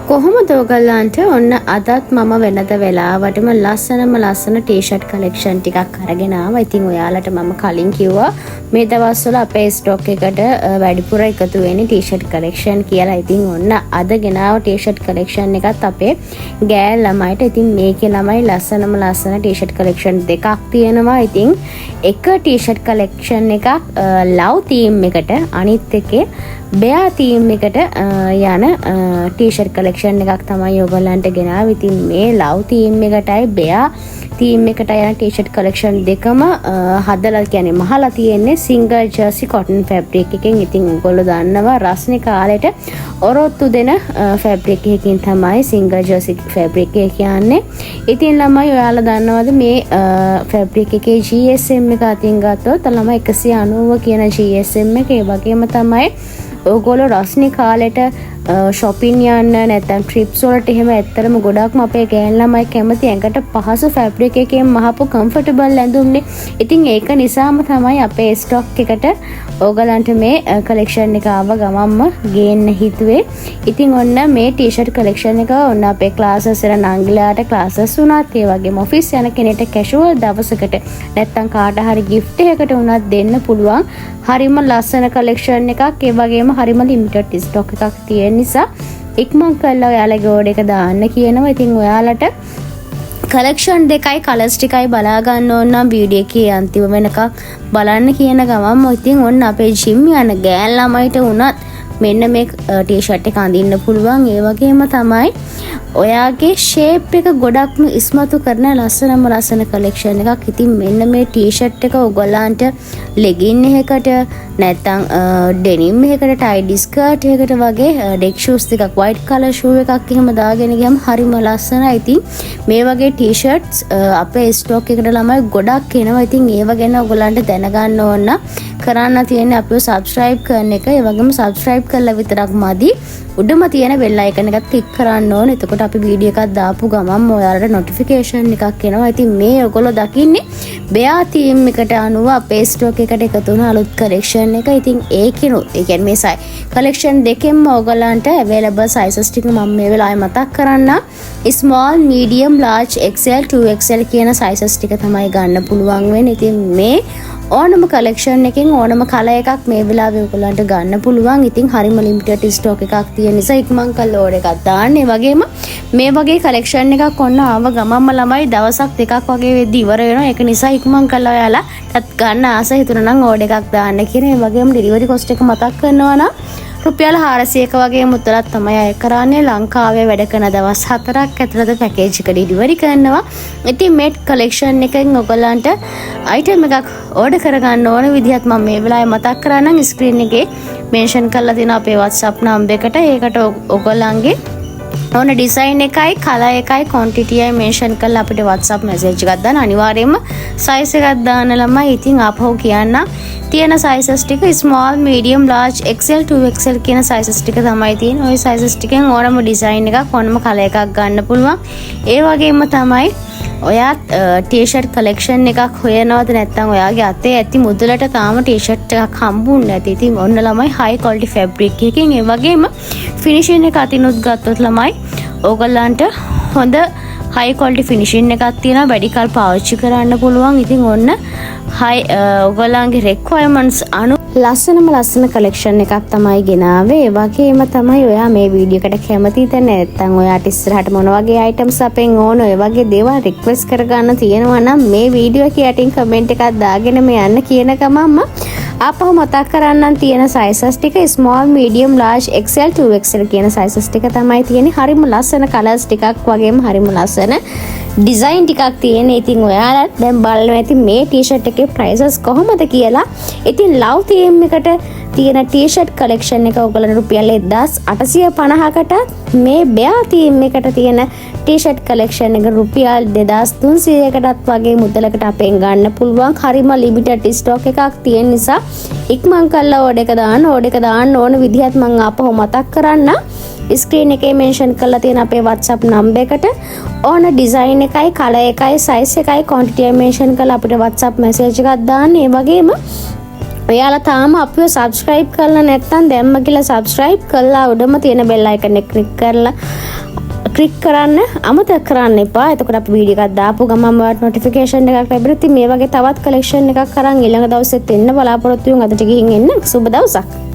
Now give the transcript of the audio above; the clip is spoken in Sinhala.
කොහොමද ඔයගලන්ට ඔන්න අදත් මම වෙනද වෙලාවටම ලස්සන ටී-ෂර්ට් කලෙක්ෂන් ටිකක් අරගෙන ආවා. ඉතින් ඔයාලට මම කලින් කිව්වා මේ දවස්වල අපේ ස්ටොක් එකට වැඩිපුර එකතු වෙන්නේ ටී-ෂර්ට් කලෙක්ෂන් කියලා. ඉතින් ඔන්න අද ගෙනාව ටී-ෂර්ට් කලෙක්ෂන් එකත් අපේ ගෑල් ළමයිට. ඉතින් මේකේ ළමයි ලස්සන ටී-ෂර්ට් කලෙක්ෂන් දෙකක් තියෙනවා. ඉතින් එක ටී-ෂර්ට් කලෙක්ෂන් එකක් ලව් තීම් එකට, අනිත් එකේ බෙයා තීම් එකට යන ටී-ෂර්ට් කලෙක්ෂන් එකක් තමයි ඔයගලන්ට ගෙනාවේ. ඉතින් මේ ලව් තීම් එකටයි බෙයා තීම් එකට යන ටී-ෂර්ට් කලෙක්ෂන් දෙකම හදලා කියන්නේ මහලා තියෙන්නේ සිංගල් ජර්සි කොටන් ෆැබ්‍රික් එකෙන්. ඉතින් ඔයගොල්ලෝ දන්නවා රස්නේ කාලෙට ඔරොත්තු දෙන ෆැබ්‍රික් එකකින් තමයි සිංගල් ජර්සි ෆැබ්‍රික් එක කියන්නේ. ඉතින් ළමයි ඔයාලා දන්නවද මේ ෆැබ්‍රික් එකේ GSM එක අතින් ගත්තොත් ළමයි 190 කියන GSM එක. ඒ වගේම තමයි ඔයගොල්ලෝ රස්නේ කාලෙට shopping යන්න නැත්නම් trips වලට එහෙම ඇත්තටම ගොඩක්ම අපේ ගෑන් ළමයි කැමති ඇඟට පහසු ෆැබ්‍රික් එකකින් මහපු කම්ෆර්ටබල් ඇඳුම්නේ. ඉතින් ඒක නිසාම තමයි අපේ ස්ටොක් එකට ඕගලන්ට මේ කලෙක්ෂන් එක ආව ගමම්ම ගේන්න හිතුවේ. ඉතින් ඔන්න මේ ටී-ෂර්ට් කලෙක්ෂන් එක ඔන්න අපේ ක්ලාසස් වල නංගිලාට ක්ලාසස් උනත් ඒ වගේම ඔෆිස් යන කෙනෙක්ට කැෂුවල් දවසකට නැත්නම් කාට හරි gift එකකට උනත් දෙන්න පුළුවන්. හරිම ලස්සන කලෙක්ෂන් එකක්. ඒ වගේම හරිම ලිමිටඩ් ස්ටොක් එකක් තියෙන නිසා ඉක්මන් කරලා ඔයාලගේ ඕඩර් එක දාන්න කියනවා. ඉතින් ඔයාලට කලෙක්ෂන් දෙකයි කලර්ස් ටිකයි බලා ගන්න ඕන නම් වීඩියෝ එකේ අන්තිම වෙනකම් බලන්න කියන ගමන්ම ඉතින් ඔන්න අපේ ජිම් යන ගෑන් ළමයිට උනත් මෙන්න මේ ටී-ෂර්ට් එක අඳින්න පුළුවන්. ඒ වගේම තමයි ඔයාගේ ෂේප් එක ගොඩක්ම ඉස්මතු කරන ලස්සන කලෙක්ෂන් එකක්. ඉතින් මෙන්න මේ ටී-ෂර්ට් එක ඔයගොල්ලන්ට ලෙගින් එකකට නැත්නම් ඩෙනිම් එකකට ටයිඩි ස්කර්ට් එකකට වගේ ඩෙක් ෂූස් ටිකක් වයිට් කලර් ෂූ එකක් එහෙම දාගෙන ගියම හරිම ලස්සනයි. ඉතින් මේ වගේ ටී-ෂර්ට්ස් අපේ ස්ටොක් එකට ළමයි ගොඩක් එනවා. ඉතින් ඒව ගැන ඔයගොල්ලන්ට දැනගන්න ඕන කරන්න තියෙන්නේ අපිව subscribe කරන එක. ඒ වගේම subscribe කරලා විතරක් මදි. උඩම තියෙන bell icon එකත් click කරන්න ඕනේ. එතකොට අපි වීඩියෝ එකක් දාපු ගමන් ඔයාලට notification එකක් එනවා. ඉතින් මේ ඔයගොල්ලෝ දකින්නේ බෙයා තීම් එකට අනුව අපේ ස්ටොක් එකට එකතු වුණ අලුත් collection එක. ඉතින් ඒකිනුත් ඒ කියන්නේ මේ collection දෙකෙන්ම ඔයගොල්ලන්ට available sizes ටික මම මේ වෙලාවේ මතක් කරන්නම්. small, medium, large, XL, 2XL කියන sizes ටික තමයි ගන්න පුළුවන් වෙන්නේ. ඉතින් මේ ඕනම කලෙක්ෂන් එකකින් ඕනම කලර් එකක් මේ වෙලාවේ ඔයගොල්ලන්ට ගන්න පුළුවන්. ඉතින් හරිම ලිමිටඩ් ස්ටොක් එකක් තියෙන නිසා ඉක්මන් කරලා ඕඩර් එකක් දාන්න. ඒ වගේම මේ වගේ කලෙක්ෂන් එකක් ඔන්න ආව ගමම්ම ළමයි දවසක් දෙකක් වගේ වෙද්දි ඉවර වෙනවා. ඒක නිසා ඉක්මන් කරලා ඔයාලාට ගන්න ආස හිතුණා නම් ඕඩර් එකක් දාන්න කියන. ඒ වගේම ඩෙලිවරි කොස්ට් එක මතක් කරනවා නම් රුපියල් 400ක වගේ මුදලක් තමයි අය කරන්නේ. ලංකාවේ වැඩ කරන දවස් 4ක් ඇතුළත පැකේජ් එක ඩෙලිවරි කරනවා. ඉතින් මේ කලෙක්ෂන් එකෙන් ඔයගලන්ට අයිටම් එකක් ඕඩර් කරගන්න ඕන විදිහත් මම මේ වෙලාවේ මතක් කරන්නම්. ස්ක්‍රීන් එකේ මෙන්ෂන් කරලා තියෙන අපේ WhatsApp නම්බර් එකට. ඒකට ඔයගලන්ගේ ඕන ඩිසයින් එකයි කලර් එකයි ක්වොන්ටිටි එකයි මෙන්ෂන් කරලා අපිට WhatsApp මැසේජ් එකක් දාන්න. අනිවාර්යයෙන්ම සයිස් එකක් දාන්න ළමයි. ඉතින් ආපහු කියන්න තියෙන sizes ටික small, medium, large, XL, 2XL කියන sizes ටික තමයි තියෙන්නේ. ওই sizes ටිකෙන් ඕනම ඩිසයින් එකක් ඕනම කලර් එකක් ගන්න පුළුවන්. ඒ වගේම තමයි ඔයා ටී-ෂර්ට් කලෙක්ෂන් එකක් හොයනවද නැත්නම් ඔයාගේ අතේ ඇති මුදලට තාම ටී-ෂර්ට් එකක් හම්බුන්නේ නැති. ඉතින් ඔන්න ළමයි high quality fabric එකකින් ඒ වගේම finishing එක අතිනුත් ගත්තොත් ළමයි ඕගොල්ලන්ට හොඳ high quality finishing එකක් තියෙනවා. වැඩි කල් පාවිච්චි කරන්න පුළුවන්. ඉතින් ඔන්න ඔයගොල්ලන්ගේ requirements අනුව ලස්සන කලෙක්ෂන් එකක් තමයි ගෙනාවේ. ඒ වගේම තමයි ඔයා මේ වීඩියෝ එකට කැමතිද නැත්නම් ඔයාට ඉස්සරහට මොන වගේ items අපෙන් ඕන ඔය වගේ දේවල් රික්වෙස්ට් කරගන්න තියෙනවා නම් මේ වීඩියෝ එකේ යටින් කමෙන්ට් එකක් දාගෙන මේ යන්න කියන ගමන්ම ආපහු මතක් කරන්නම් තියෙන sizes ටික small, medium, large, XL, 2XL කියන sizes ටික තමයි තියෙන්නේ. හරිම ලස්සන colors ටිකක් වගේම හරිම ලස්සන ඩිසයින් ටිකක් තියෙන. ඉතින් ඔයාලා දැන් බලන්න ඇති මේ ටී-ෂර්ට් එකේ prices කොහොමද කියලා. ඉතින් love theme එකට තියෙන ටී-ෂර්ට් collection එක ඔයගොල්ලෝ රුපියල් 1850කට මේ බෙයා theme එකට තියෙන ටී-ෂර්ට් collection එක රුපියල් 2300කටත් වගේ මුදලකට අපෙන් ගන්න පුළුවන්. හරිම limited stock එකක් තියෙන නිසා ඉක්මන් කරලා ඕඩර් එක දාන්න ඕන විදිහත් මම ආපහු මතක් කරන්න. ස්ක්‍රීන් එකේ මෙන්ෂන් කරලා තියෙන අපේ WhatsApp නම්බර් එකට ඕන ඩිසයින් එකයි කලර් එකයි සයිස් එකයි ක්වොන්ටිටි එක මෙන්ෂන් කරලා අපිට WhatsApp මැසේජ් එකක් දාන්න. ඒ වගේම ඔයාලා තාම අපිව subscribe කරලා නැත්නම් දැම්ම කියලා subscribe කරලා උඩම තියෙන bell icon එක ක්ලික් කරන්න අමතක කරන්න එපා. එතකොට අපි වීඩියෝ එකක් දාපු ගමන් ඔයාලට notification එකක් ලැබෙනවා. ඉතින් මේ වගේ තවත් collection එකක් අරන් ඊළඟ දවසෙත් එන්න බලාපොරොත්තු වෙමු. අදට ගිහින් එන්න. සුබ දවසක්.